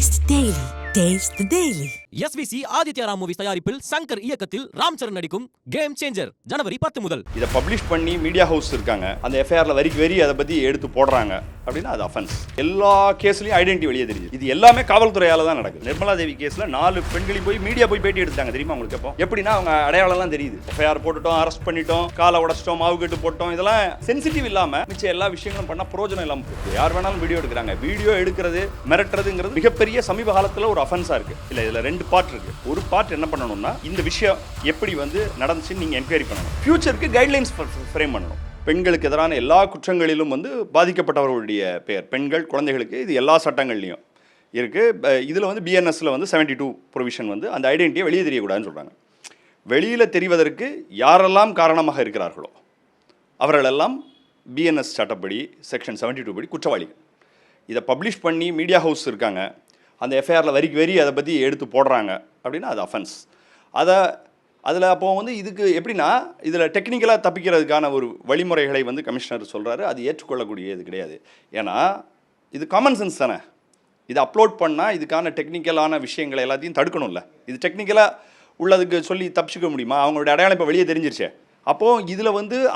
Taste Daily. Taste the Daily. SVC Aditya Ram movies தயாரிப்பில் சங்கர் இயக்கத்தில் ராம் சரண் நடிக்கும் கேம் சேஞ்சர் ஜனவரி 10 முதல். இதை பப்ளிஷ் பண்ணி மீடியா ஹவுஸ் இருக்காங்க, அந்த எஃப்ஐஆர்ல வரி அதை பத்தி எடுத்து போடுறாங்க அப்படின்னா அது அஃபென்ஸ். எல்லா கேஸ்லயும் ஐடென்டி வெளியே தெரியுது. இது எல்லாமே காவல்துறையால தான் நடக்குது. நிர்மலா தேவி கேஸ்ல 4 பெண்களையும் போய் மீடியா போய் பேட்டி எடுத்தாங்க தெரியுமா உங்களுக்கு? எப்போ எப்படின்னா அவங்க அடையாளம் எல்லாம் தெரியுது. எஃப்ஐஆர் போட்டுட்டோம், அரெஸ்ட் பண்ணிட்டோம், காலை உடச்சிட்டோம், மாவு கட்டு போட்டோம், இதெல்லாம் சென்சிட்டிவ் இல்லாம மிச்ச எல்லா விஷயங்களும் பண்ணா பிரயோஜனம் இல்லாம போகுது. யார் வேணாலும் வீடியோ எடுக்கிறாங்க. வீடியோ எடுக்கிறது மிரட்டுறதுங்கிறது மிகப்பெரிய சமீப காலத்துல ஒரு அஃபென்ஸா இருக்கு. இல்ல இதுல 2 பார்ட் இருக்கு. ஒரு பார்ட் என்ன பண்ணணும்னா இந்த விஷயம் எப்படி நடந்துச்சுன்னு நீங்க என்கொயரி பண்ணணும். ஃபியூச்சருக்கு கைட்லைன்ஸ் ஃப்ரேம் பண்ணணும். பெண்களுக்கு எதிரான எல்லா குற்றங்களிலும் பாதிக்கப்பட்டவர்களுடைய பெயர், பெண்கள், குழந்தைகளுக்கு இது எல்லா சட்டங்கள்லையும் இருக்குது. இதில் பிஎன்எஸ்ல 72 ப்ரொவிஷன் அந்த ஐடென்டிட்டியை வெளியே தெரியக்கூடாதுன்னு சொல்கிறாங்க. வெளியில் தெரிவதற்கு யாரெல்லாம் காரணமாக இருக்கிறார்களோ அவர்களெல்லாம் பிஎன்எஸ் சட்டப்படி செக்ஷன் 72 படி குற்றவாளிகள். இதை பப்ளிஷ் பண்ணி மீடியா ஹவுஸ் இருக்காங்க, அந்த எஃப்ஐஆரில் வரி அதை பற்றி எடுத்து போடுறாங்க அப்படின்னா அது அஃபென்ஸ். அதில் அப்போ இதுக்கு எப்படின்னா இதில் டெக்னிக்கலாக தப்பிக்கிறதுக்கான ஒரு வழிமுறைகளை கமிஷனர் சொல்கிறாரு. அது ஏற்றுக்கொள்ளக்கூடியது கிடையாது. ஏன்னா இது காமன் சென்ஸ் தானே. இது அப்லோட் பண்ணால் இதுக்கான டெக்னிக்கலான விஷயங்களை எல்லாத்தையும் தடுக்கணும்ல. இது டெக்னிக்கலாக உள்ளதுக்கு சொல்லி தப்பிச்சிக்க முடியுமா? அவங்களுடைய அடையாளம் இப்போ வெளியே தெரிஞ்சிருச்சே. அப்போது இதில்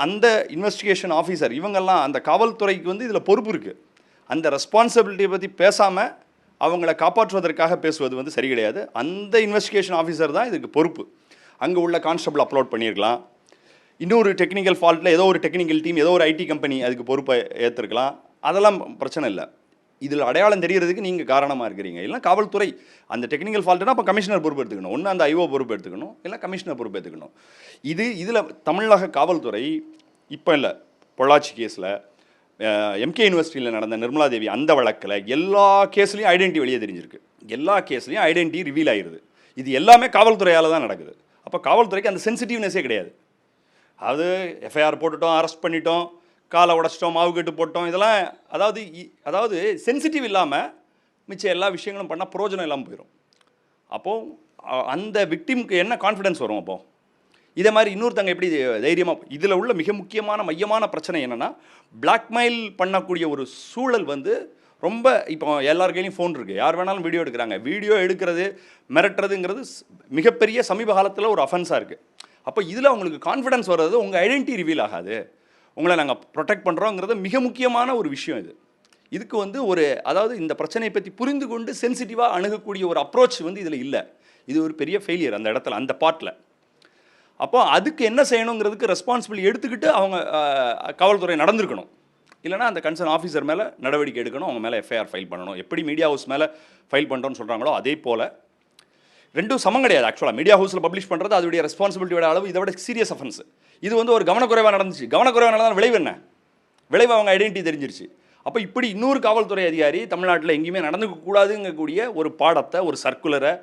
அந்த இன்வெஸ்டிகேஷன் ஆஃபீஸர் இவங்கெல்லாம் அந்த காவல்துறைக்கு இதில் பொறுப்பு இருக்குது. அந்த ரெஸ்பான்சிபிலிட்டியை பற்றி பேசாமல் அவங்கள காப்பாற்றுவதற்காக பேசுவது சரி கிடையாது. அந்த இன்வெஸ்டிகேஷன் ஆஃபீஸர் தான் இதுக்கு பொறுப்பு. அங்கே உள்ள கான்ஸ்டபிள் அப்லோட் பண்ணியிருக்கலாம். இன்னொரு டெக்னிக்கல் ஃபால்ட்டில் ஏதோ ஒரு டெக்னிக்கல் டீம், ஏதோ ஒரு ஐடி கம்பெனி அதுக்கு பொறுப்பை ஏற்றிருக்கலாம். அதெல்லாம் பிரச்சனை இல்லை. இதில் அடையாளம் தெரியறதுக்கு நீங்கள் காரணமாக இருக்கிறீங்க. இல்லை காவல்துறை அந்த டெக்னிக்கல் ஃபால்ட்டுனா அப்போ கமிஷனர் பொறுப்பு எடுத்துக்கணும். ஒன்று அந்த ஐஓ பொறுப்பு எடுத்துக்கணும், இல்லை கமிஷனர் பொறுப்பு எடுத்துக்கணும். இதில் தமிழக காவல்துறை இப்போ இல்லை, பொள்ளாச்சி கேஸில், எம்கே யூனிவர்சிட்டியில் நடந்த நிர்மலா தேவி அந்த வழக்கில் எல்லா கேஸ்லையும் ஐடென்டி வெளியே தெரிஞ்சிருக்கு. எல்லா கேஸ்லையும் ஐடென்டி ரிவீல் ஆகிடுது. இது எல்லாமே காவல்துறையால் தான் நடக்குது. அப்போ காவல்துறைக்கு அந்த சென்சிட்டிவ்னஸே கிடையாது. அது எஃப்ஐஆர் போட்டுட்டோம், அரெஸ்ட் பண்ணிட்டோம், காலை உடச்சிட்டோம், மாவு கட்டு போட்டோம், இதெல்லாம் அதாவது சென்சிட்டிவ் இல்லாமல் மிச்ச எல்லா விஷயங்களும் பண்ணால் பிரயோஜனம் இல்லாமல் போயிடும். அப்போது அந்த விக்டிமுக்கு என்ன கான்ஃபிடென்ஸ் வரும்? அப்போது இதே மாதிரி இன்னொருத்தங்க எப்படி தைரியமாக? இதில் உள்ள மிக முக்கியமான மையமான பிரச்சனை என்னென்னா பிளாக்மெயில் பண்ணக்கூடிய ஒரு சூழல் ரொம்ப இப்போ எல்லார் கையிலையும் ஃபோன் இருக்குது, யார் வேணாலும் வீடியோ எடுக்கிறாங்க. வீடியோ எடுக்கிறது மிரட்டுறதுங்கிறது மிகப்பெரிய சமீப காலத்தில் ஒரு அஃபென்ஸாக இருக்குது. அப்போ இதில் அவங்களுக்கு கான்ஃபிடன்ஸ் வர்றது உங்கள் ஐடென்டிட்டி ரிவீல் ஆகாது, உங்களை நாங்கள் ப்ரொடெக்ட் பண்ணுறோங்கிறது மிக முக்கியமான ஒரு விஷயம். இதுக்கு ஒரு அதாவது இந்த பிரச்சனையை பற்றி புரிந்து கொண்டு சென்சிட்டிவாக அணுகக்கூடிய ஒரு அப்ரோச் இதில் இல்லை. இது ஒரு பெரிய ஃபெயிலியர் அந்த இடத்துல, அந்த பார்ட்டில். அப்போ அதுக்கு என்ன செய்யணுங்கிறதுக்கு ரெஸ்பான்சிபிலிட்டி எடுத்துக்கிட்டு அவங்க காவல்துறை நடந்திருக்கணும். இல்லைனா அந்த கன்சர்ன் ஆஃபீஸர் மேலே நடவடிக்கை எடுக்கணும், அவங்க மேலே எஃப்ஐஆர் ஃபைல் பண்ணணும். எப்படி மீடியா ஹவுஸ் மேலே ஃபைல் பண்ணுறோன்னு சொல்கிறாங்களோ அதே போல் ரெண்டும் சமம் கிடையாது. ஆக்சுவலாக மீடியா ஹவுஸில் பப்ளிஷ் பண்ணுறது அதோடைய ரெஸ்பான்சிபிலிட்டியோட அளவு இதை விட சீரியஸ் அஃபென்ஸ். இது ஒரு கவனக்குறைவாக நடந்துச்சு. கவனக்குறைவாக நடந்தால் விளைவு என்ன? விளைவு அவங்க ஐடென்டிட்டி தெரிஞ்சிருச்சு. அப்போ இப்படி இன்னொரு காவல்துறை அதிகாரி தமிழ்நாட்டில் எங்கேயுமே நடந்துக்கூடாதுங்கக்கூடிய ஒரு பாடத்தை, ஒரு சர்க்குலரை,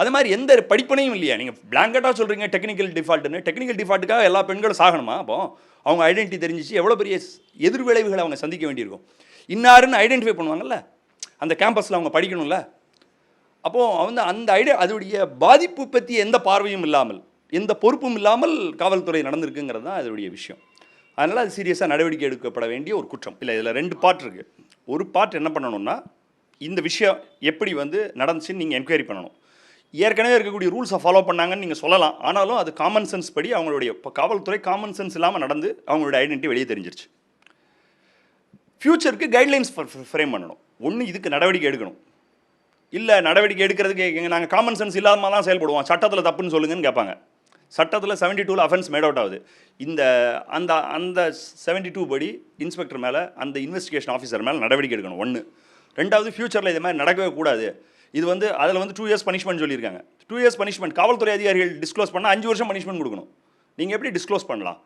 அது மாதிரி எந்த படிப்பனையும் இல்லையா? நீங்கள் பிளாங்கெட்டாக சொல்கிறீங்க டெக்னிக்கல் டிஃபால்ட்டுன்னு. டெக்னிக்கல் டிஃபால்ட்டுக்காக எல்லா பெண்களும் சாகணுமா? அப்போ அவங்க ஐடென்டிட்டி தெரிஞ்சிச்சு, எவ்வளோ பெரிய எதிர்விளைவுகளை அவங்க சந்திக்க வேண்டியிருக்கும். இன்னாருன்னு ஐடென்டிஃபை பண்ணுவாங்கல்ல, அந்த கேம்பஸில் அவங்க படிக்கணும்ல. அப்போது அந்த அதோடைய பாதிப்பு பற்றி எந்த பார்வையும் இல்லாமல், எந்த பொறுப்பும் இல்லாமல் காவல்துறை நடந்திருக்குங்கிறது தான் அதோடைய விஷயம். அதனால் அது சீரியஸாக நடவடிக்கை எடுக்கப்பட வேண்டிய ஒரு குற்றம். இல்லை, இதில் 2 பார்ட் இருக்குது. ஒரு பார்ட் என்ன பண்ணணும்னா இந்த விஷயம் எப்படி நடந்துச்சுன்னு நீங்கள் என்கொயரி பண்ணணும். ஏற்கனவே இருக்கக்கூடிய ரூல்ஸை ஃபாலோ பண்ணாங்கன்னு நீங்கள் சொல்லலாம். ஆனாலும் அது காமன் சென்ஸ் படி அவங்களுடைய இப்போ காவல்துறை காமன் சென்ஸ் இல்லாமல் நடந்து அவங்களுடைய ஐடென்டிட்டி வெளியே தெரிஞ்சிருச்சு. ஃப்யூச்சருக்கு கைட்லைன்ஸ் ஃப்ரேம் பண்ணணும். ஒன்று இதுக்கு நடவடிக்கை எடுக்கணும். இல்லை நடவடிக்கை எடுக்கிறதுக்கு நாங்கள் காமன் சென்ஸ் இல்லாமல் தான் செயல்படுவோம், சட்டத்தில் தப்புன்னு சொல்லுங்கன்னு கேட்பாங்க. சட்டத்தில் 72 அஃபென்ஸ் மேட் அவுட் ஆகுது. அந்த 72 படி இன்ஸ்பெக்டர் மேலே, அந்த இன்வெஸ்டிகேஷன் ஆஃபீஸர் மேலே நடவடிக்கை எடுக்கணும். ஒன்று. ரெண்டாவது, ஃப்யூச்சரில் இது மாதிரி நடக்கவே கூடாது. இது அதில் 2 years பனிஷ்மெண்ட் சொல்லியிருக்காங்க. 2 years பனிஷ்மெண்ட் காவல்துறை அதிகாரிகள் டிஸ்க்ளோஸ் பண்ணால் 5 வருஷம் பனிஷ்மெண்ட் கொடுக்கணும். நீங்கள் எப்படி டிஸ்க்ளோஸ் பண்ணலாம்?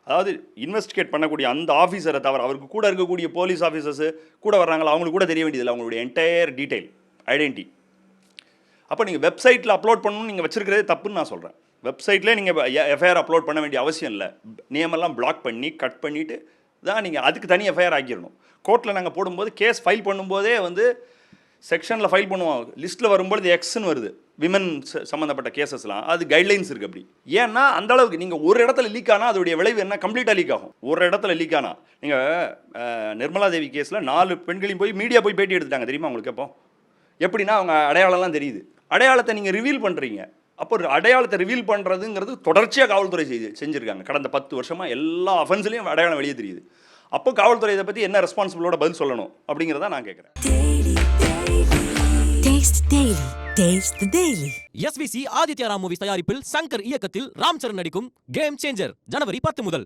அதாவது இன்வெஸ்டிகேட் பண்ணக்கூடிய அந்த ஆஃபீஸரை தவிர அவருக்கு கூட இருக்கக்கூடிய போலீஸ் ஆஃபீஸர்ஸு கூட வர்றாங்களா, அவங்களுக்கு கூட தெரிய வேண்டியதில்லை அவங்களுடைய என்டையர் டீட்டெயில் ஐடென்டிட்டி. அப்போ நீங்கள் வெப்சைட்டில் அப்லோட் பண்ணணும்னு நீங்கள் வச்சுருக்கிறதே தப்புன்னு நான் சொல்கிறேன். வெப்சைட்லேயே நீங்கள் எஃப்ஐஆர் அப்லோட் பண்ண வேண்டிய அவசியம் இல்லை. நேமெல்லாம் பிளாக் பண்ணி கட் பண்ணிவிட்டு தான் நீங்கள் அதுக்கு தனி எஃப்ஐஆர் ஆக்கிடணும். கோர்ட்டில் நாங்கள் போடும்போது கேஸ் ஃபைல் பண்ணும்போதே செக்ஷனில் ஃபைல் பண்ணுவோம். லிஸ்ட்டில் வரும்போது எக்ஸ்ன்னு வருது, விமன் சம்மந்தப்பட்ட கேசஸ்லாம். அது கைட்லைன்ஸ் இருக்குது அப்படி. ஏன்னா அந்த அளவுக்கு நீங்கள் ஒரு இடத்துல லீக் ஆனால் அதோடைய விளைவு என்ன? கம்ப்ளீட்டாக லீக் ஆகும். ஒரு இடத்துல லீக் ஆனால் நீங்கள் நிர்மலா தேவி கேஸில் 4 பெண்களையும் போய் மீடியா போய் பேட்டி எடுத்துட்டாங்க தெரியுமா உங்களுக்கு? எப்போ எப்படின்னா அவங்க அடையாளம்லாம் தெரியுது. அடையாளத்தை நீங்கள் ரிவீல் பண்ணுறீங்க. அப்போ ஒரு அடையாளத்தை ரிவீல் பண்ணுறதுங்கிறது தொடர்ச்சியாக காவல்துறை செஞ்சுருக்காங்க. கடந்த 10 வருஷமாக எல்லா அஃபென்ஸ்லையும் அடையாளம் வெளியே தெரியுது. அப்போ காவல்துறை இதை பற்றி என்ன ரெஸ்பான்சிபிளோட பதில் சொல்லணும் அப்படிங்கிறத நான் கேட்குறேன். Taste Daily. Taste the Daily. SVC Aditya Ram movies தயாரிப்பில் சங்கர் இயக்கத்தில் ராம் சரண் நடிக்கும் கேம் சேஞ்சர் ஜனவரி 10 முதல்.